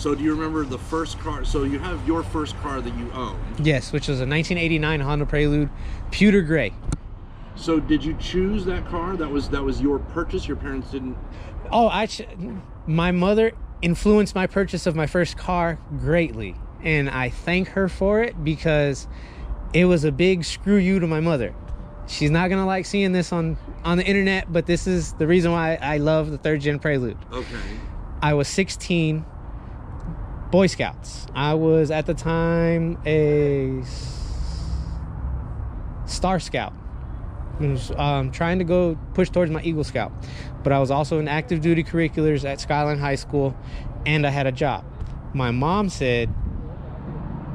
So do you remember the first car? So you have your first car that you owned. Yes, which was a 1989 Honda Prelude, pewter gray. So did you choose that car? That was your purchase? Your parents didn't? Oh, my mother influenced my purchase of my first car greatly. And I thank her for it, because it was a big screw you to my mother. She's not gonna like seeing this on the internet, but this is the reason why I love the 3rd gen Prelude. Okay. I was 16, Boy Scouts. I was at the time a Star Scout. I was trying to go push towards my Eagle Scout, but I was also in active duty curriculars at Skyline High School, and I had a job. My mom said,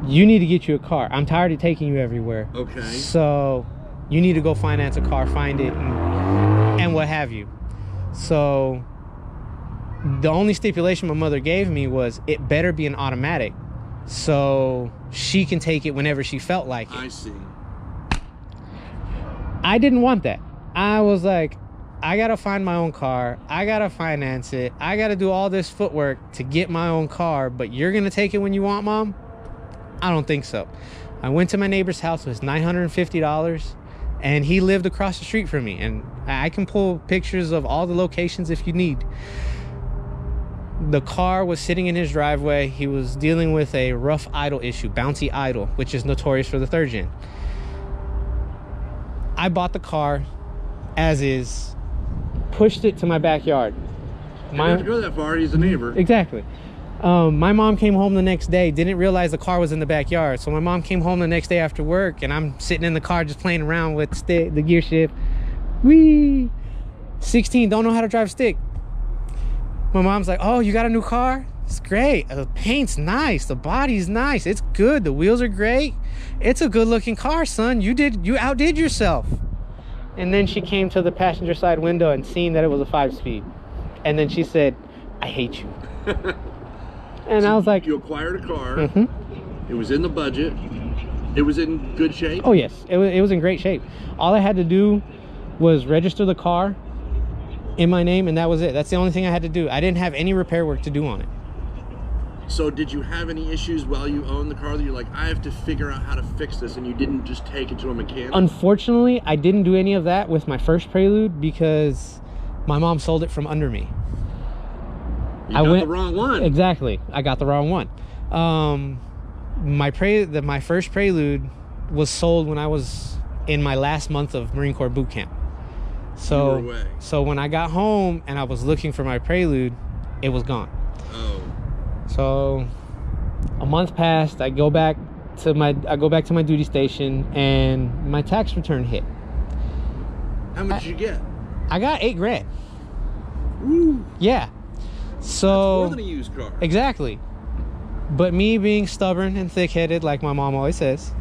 you need to get you a car. I'm tired of taking you everywhere. Okay. So you need to go finance a car, find it, and what have you. So the only stipulation my mother gave me was it better be an automatic, so she can take it whenever she felt like it. I see. I didn't want that. I was like, I gotta find my own car, I gotta finance it, I gotta do all this footwork to get my own car, but you're gonna take it when you want, Mom? I don't think so. I went to my neighbor's house. It was $950, and he lived across the street from me, and I can pull pictures of all the locations if you need. The car was sitting in his driveway. He was dealing with a rough idle issue, bouncy idle, which is notorious for the 3rd gen. I bought the car as is, pushed it to my backyard. You don't have to go that far. He's a neighbor. Exactly. My mom came home the next day, didn't realize the car was in the backyard. So my mom came home the next day after work, and I'm sitting in the car just playing around with the gear shift. Whee! 16, don't know how to drive stick. My mom's like, oh, you got a new car? It's great. The paint's nice. The body's nice. It's good. The wheels are great. It's a good looking car, son. You outdid yourself. And then she came to the passenger side window and seen that it was a 5-speed. And then she said, I hate you. And so I was like, you acquired a car. It was in the budget. It was in good shape. Oh yes, it was in great shape. All I had to do was register the car in my name, and that was it. That's the only thing I had to do. I didn't have any repair work to do on it. So did you have any issues while you owned the car that you're like, I have to figure out how to fix this, and you didn't just take it to a mechanic? Unfortunately, I didn't do any of that with my first Prelude, because my mom sold it from under me. You got the wrong one. Exactly. I got the wrong one. My first Prelude was sold when I was in my last month of Marine Corps boot camp. So when I got home and I was looking for my Prelude, it was gone. Oh. So a month passed. I go back to my duty station, and my tax return hit. How much did you get? I got $8,000. Woo. Yeah. So that's more than a used car. Exactly. But me being stubborn and thick-headed, like my mom always says,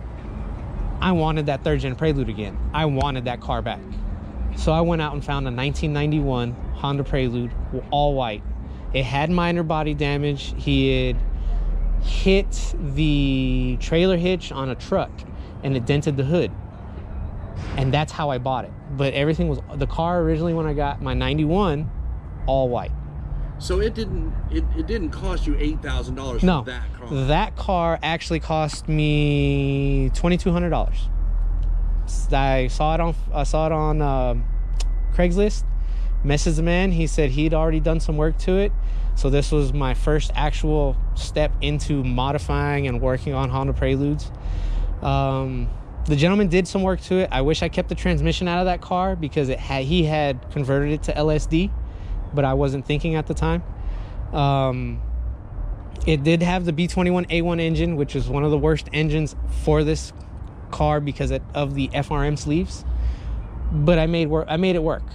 I wanted that 3rd gen Prelude again. I wanted that car back. So I went out and found a 1991 Honda Prelude, all white. It had minor body damage. He had hit the trailer hitch on a truck, and it dented the hood. And that's how I bought it. But everything was, the car originally when I got my 91, all white. So it didn't cost you $8,000 No, for that car. That car actually cost me $2,200. I saw it on Craigslist. Messaged the man. He said he'd already done some work to it. So this was my first actual step into modifying and working on Honda Preludes. The gentleman did some work to it. I wish I kept the transmission out of that car, because he had converted it to LSD, but I wasn't thinking at the time. It did have the B21A1 engine, which is one of the worst engines for this car because of the FRM sleeves. But I made it work.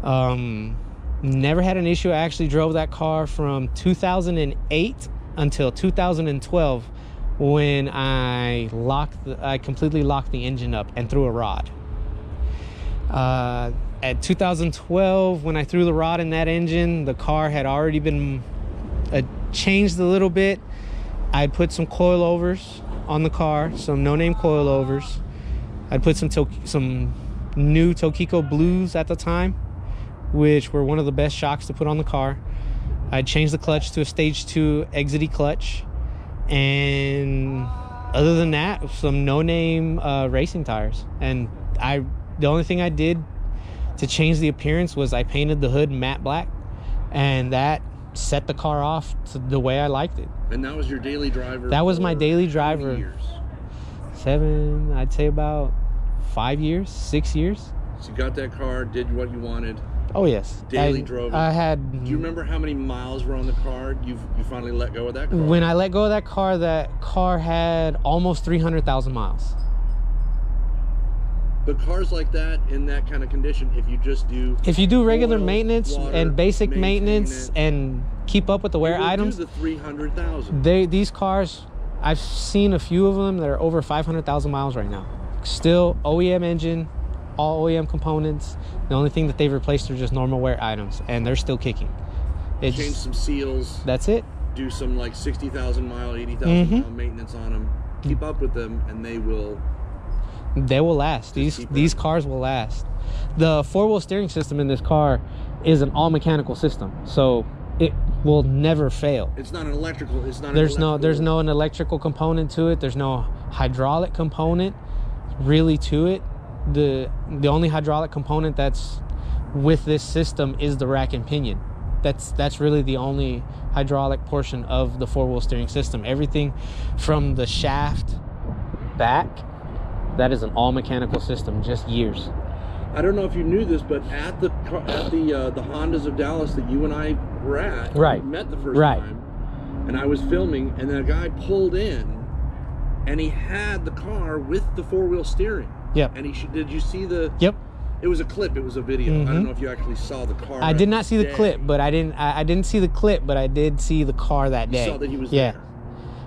Never had an issue. I actually drove that car from 2008 until 2012, when I completely locked the engine up and threw a rod. At 2012, when I threw the rod in that engine, the car had already been changed a little bit. I put some coilovers on the car, some no-name coilovers. I'd put some new Tokiko Blues at the time, which were one of the best shocks to put on the car. I changed the clutch to a stage 2 exity clutch, and other than that, some no-name racing tires. And the only thing I did to change the appearance was I painted the hood matte black, and that set the car off to the way I liked it. And that was your daily driver? That was my daily how driver. many years? I'd say about 5 years, 6 years. So you got that car, did what you wanted. Oh yes, Daily drove it. I had. Do you remember how many miles were on the car? You finally let go of that car? When I let go of that car had almost 300,000 miles. But cars like that, in that kind of condition, if you do regular oil, maintenance water, and basic maintain maintenance it, and keep up with the wear you will items, do the 300,000. these cars, I've seen a few of them that are over 500,000 miles right now. Still OEM engine, all OEM components. The only thing that they've replaced are just normal wear items, and they're still kicking. Change some seals. That's it. Do some like 60,000 mile, 80,000 mile maintenance on them. Keep up with them, and they will last. These cars will last. The 4-wheel steering system in this car is an all mechanical system, so it will never fail. It's not an electrical. There's no an electrical component to it. There's no hydraulic component really to it. The only hydraulic component that's with this system is the rack and pinion. That's really the only hydraulic portion of the 4-wheel steering system. Everything from the shaft back, that is an all mechanical system, just years. I don't know if you knew this, but at the Hondas of Dallas that you and I were at, right, we met the first right. time, and I was filming, and then a guy pulled in, and he had the car with the 4-wheel steering. Yep. And did you see the? Yep. It was a clip. It was a video. I don't know if you actually saw the car. I did not see the clip, but I didn't see the clip, but I did see the car that day. You saw that he was there.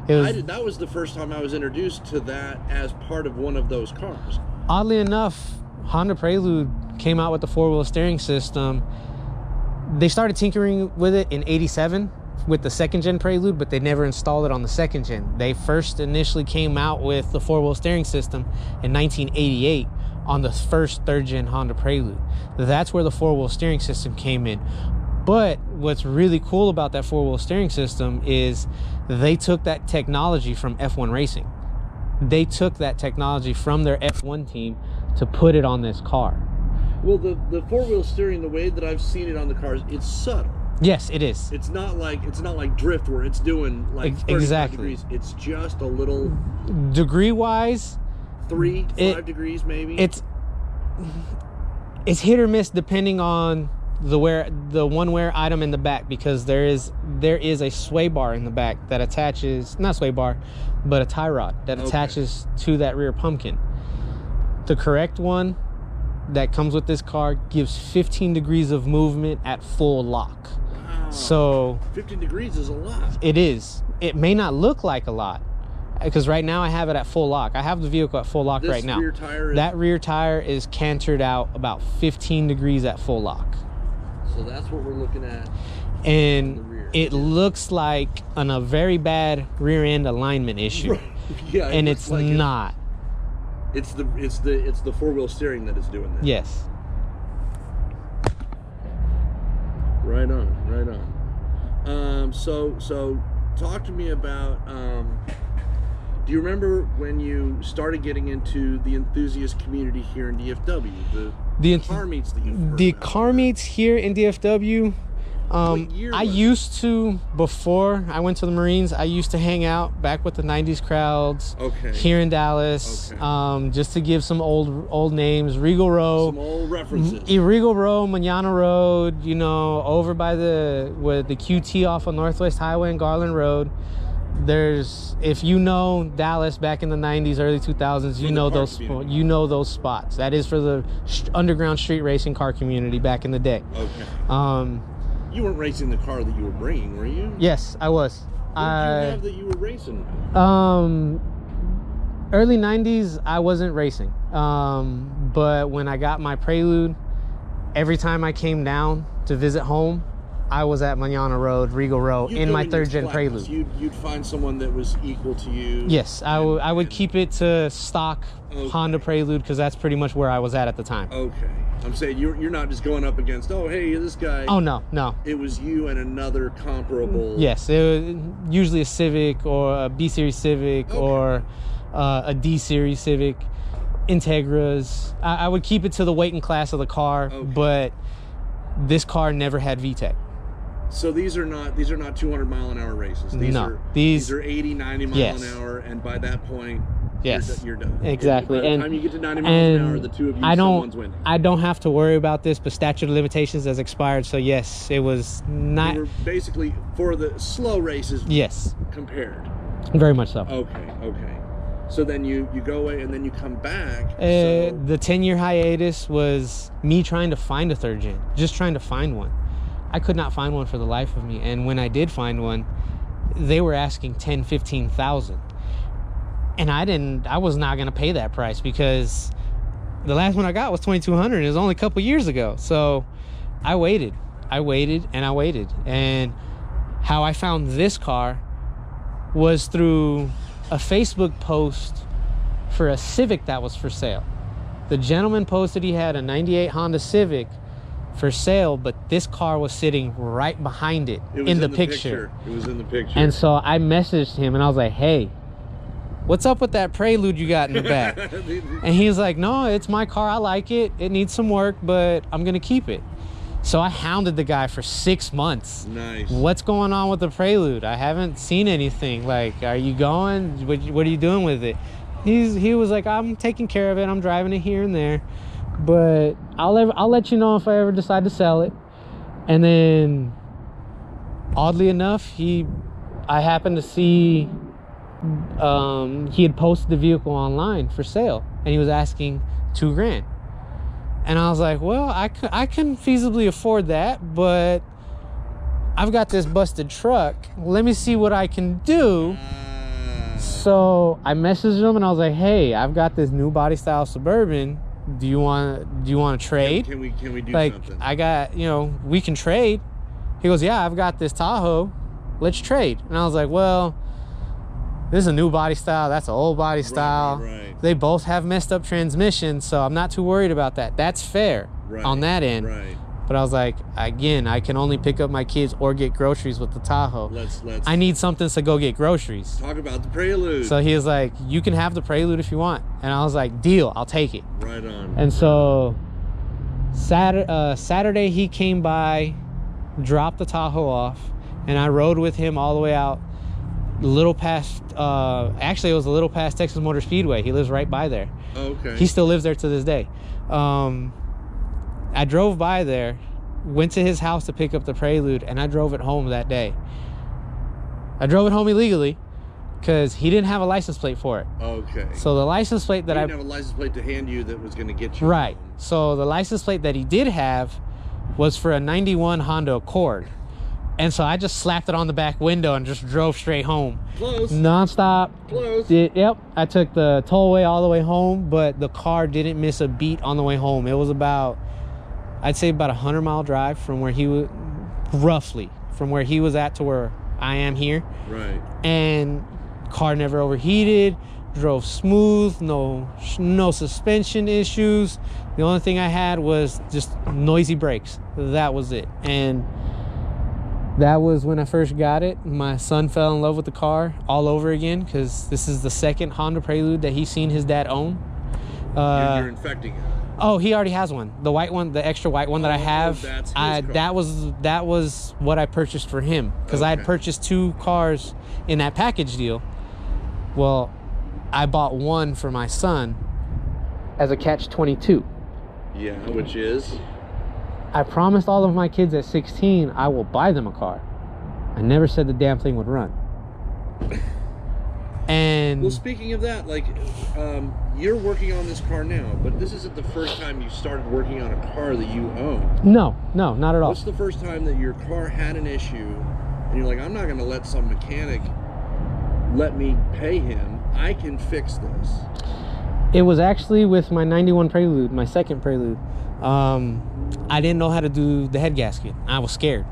That was the first time I was introduced to that as part of one of those cars. Oddly enough, Honda Prelude came out with the 4-wheel steering system. They started tinkering with it in '87 with the 2nd gen Prelude, but they never installed it on the 2nd gen. They first initially came out with the 4-wheel steering system in 1988 on the first 3rd gen Honda Prelude. That's where the 4-wheel steering system came in. But what's really cool about that 4-wheel steering system is they took that technology from F1 Racing. They took that technology from their F1 team to put it on this car. Well, the 4-wheel steering, the way that I've seen it on the cars, it's subtle. Yes, it is. It's not like drift where it's doing like 35 degrees. It's just a little degree wise, 3-5 degrees maybe. It's hit or miss depending on the one wear item in the back, because there is a sway bar in the back that attaches, not sway bar, but a tie rod that attaches to that rear pumpkin. The correct one that comes with this car gives 15 degrees of movement at full lock. Wow. So 15 degrees is a lot. It is. It may not look like a lot, because right now I have it at full lock. I have the vehicle at full lock right now. That rear tire is cantered out about 15 degrees at full lock. So that's what we're looking at. And it looks like a very bad rear end alignment issue. Right. Yeah, and it's like not. It's the 4-wheel steering that is doing that. Yes. Right on. So talk to me about. Do you remember when you started getting into the enthusiast community here in DFW? The car meets that you've heard about? Car meets here in DFW. What year I used to, before I went to the Marines, I used to hang out back with the 90s crowds here in Dallas, just to give some old names. Regal Row. Some old references. Regal Row, Manana Road, over by the QT off of Northwest Highway and Garland Road. If you know Dallas back in the 90s, early 2000s, you know those spots. That is for the underground street racing car community back in the day. Okay. You weren't racing the car that you were bringing, were you? Yes, I was. What did you have that you were racing? Early 90s, I wasn't racing. But when I got my Prelude, every time I came down to visit home, I was at Manana Road, Regal Row, You'd in go my your third gen class. Prelude. You'd find someone that was equal to you. Yes, I would keep it to stock Okay. Honda Prelude because that's pretty much where I was at the time. Okay. I'm saying you're not just going up against, oh, hey, this guy. Oh, no. It was you and another comparable. Yes, it was usually a Civic or a B Series Civic or a D Series Civic, Integras. I would keep it to the weight and class of the car, but this car never had VTEC. So these are not 200-mile-an-hour races. These are 80, 90 miles an hour, and by that point, you're done. Exactly. By the time you get to 90 miles an hour, the two of you, someone's winning. I don't have to worry about this, but statute of limitations has expired. So yes, it was not. They were basically for the slow races. Yes. Compared. Very much so. Okay. So then you go away and then you come back. The 10-year hiatus was me trying to find a third gen, just trying to find one. I could not find one for the life of me, and when I did find one, they were asking $10,000-15,000, and I was not going to pay that price because the last one I got was $2,200. It was only a couple years ago. So I waited, and how I found this car was through a Facebook post for a Civic that was for sale. The gentleman posted he had a 98 Honda Civic for sale, but this car was sitting right behind it in the picture. It was in the picture. And so I messaged him and I was like, hey, what's up with that Prelude you got in the back? And he was like, no, it's my car. I like it. It needs some work, but I'm going to keep it. So I hounded the guy for 6 months. Nice. What's going on with the Prelude? I haven't seen anything. Like, are you going? What are you doing with it? He was like, I'm taking care of it. I'm driving it here and there, but I'll let you know if I ever decide to sell it. And then, oddly enough, I happened to see he had posted the vehicle online for sale, and he was asking $2,000. And I was like, well, I can feasibly afford that, but I've got this busted truck. Let me see what I can do. So I messaged him and I was like, hey, I've got this new body style Suburban. Do you want to trade? Can we do something? I got, we can trade. He goes, yeah, I've got this Tahoe. Let's trade. And I was like, well, this is a new body style. That's an old body style. Right. They both have messed up transmissions, so I'm not too worried about that. That's fair on that end. Right. But I was like, again, I can only pick up my kids or get groceries with the Tahoe. I need something to go get groceries. Talk about the Prelude. So he was like, you can have the Prelude if you want. And I was like, deal, I'll take it. Right on. And so Saturday he came by, dropped the Tahoe off, and I rode with him all the way out a little past, actually it was a little past Texas Motor Speedway. He lives right by there. Okay. He still lives there to this day. I drove by there, went to his house to pick up the Prelude, and I drove it home that day. I drove it home illegally because he didn't have a license plate for it. Okay. So the license plate that he didn't have a license plate to hand you that was going to get you right. home. So the license plate that he did have was for a 91 Honda Accord. And so I just slapped it on the back window and just drove straight home. Close. Non-stop. Close. Yep. I took the tollway all the way home, but the car didn't miss a beat on the way home. It was about, I'd say about 100-mile drive from where he was, roughly, from where he was at to where I am here. Right. And car never overheated, drove smooth, no suspension issues. The only thing I had was just noisy brakes. That was it. And that was when I first got it. My son fell in love with the car all over again because this is the second Honda Prelude that he's seen his dad own. You're infecting it. Oh, he already has one. The white one, the extra white one that I have. That's his car. That was what I purchased for him because I had purchased 2 cars in that package deal. Well, I bought one for my son as a catch-22. Yeah, which is? I promised all of my kids at 16 I will buy them a car. I never said the damn thing would run. And well, speaking of that, like, you're working on this car now, but this isn't the first time you started working on a car that you own. No, not at all. What's the first time that your car had an issue and you're like, I'm not going to let some mechanic let me pay him. I can fix this. It was actually with my 91 Prelude, my second Prelude. I didn't know how to do the head gasket. I was scared.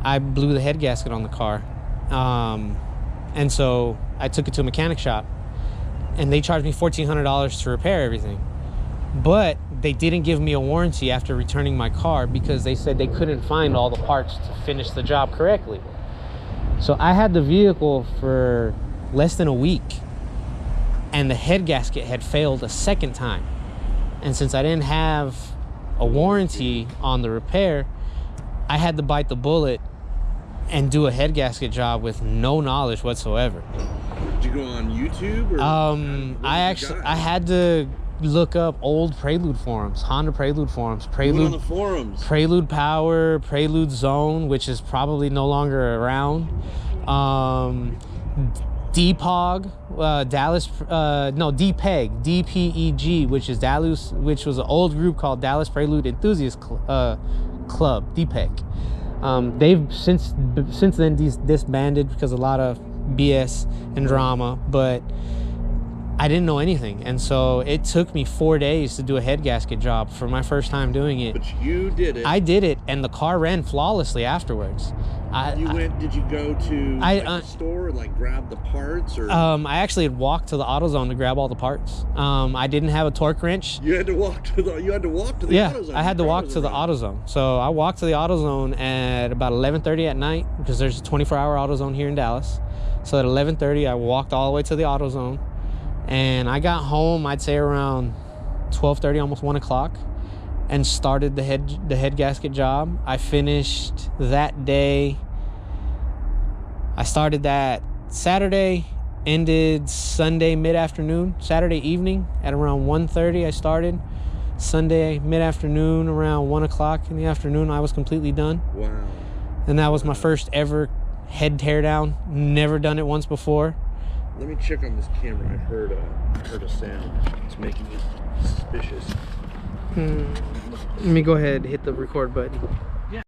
I blew the head gasket on the car. And so I took it to a mechanic shop, and they charged me $1,400 to repair everything. But they didn't give me a warranty after returning my car because they said they couldn't find all the parts to finish the job correctly. So I had the vehicle for less than a week, and the head gasket had failed a second time. And since I didn't have a warranty on the repair, I had to bite the bullet and do a head gasket job with no knowledge whatsoever. Did you go on YouTube? Or I had to look up old Prelude forums, Honda Prelude forums, on the forums. Prelude Power, Prelude Zone, which is probably no longer around. DPOG, DPEG, DPEG, which is Dallas, which was an old group called Dallas Prelude Enthusiast Club, DPEG. They've since then disbanded because of a lot of BS and drama, but I didn't know anything, and so it took me 4 days to do a head gasket job for my first time doing it. But you did it. I did it, and the car ran flawlessly afterwards. Did you go to the store and like grab the parts, or? I actually had walked to the AutoZone to grab all the parts. I didn't have a torque wrench. You had to walk to the AutoZone. Yeah, I had to walk to the AutoZone. So I walked to the AutoZone at about 11:30 at night because there's a 24-hour AutoZone here in Dallas. So at 11:30, I walked all the way to the AutoZone, and I got home, I'd say around 12:30, almost 1 o'clock, and started the head gasket job. I finished that day. I started that Saturday, ended Sunday mid-afternoon, Saturday evening at around 1:30 I started. Sunday mid-afternoon around 1 o'clock in the afternoon, I was completely done. Wow. And that was my first ever head teardown. Never done it once before. Let me check on this camera. I heard a sound. It's making me suspicious. Let me go ahead and hit the record button.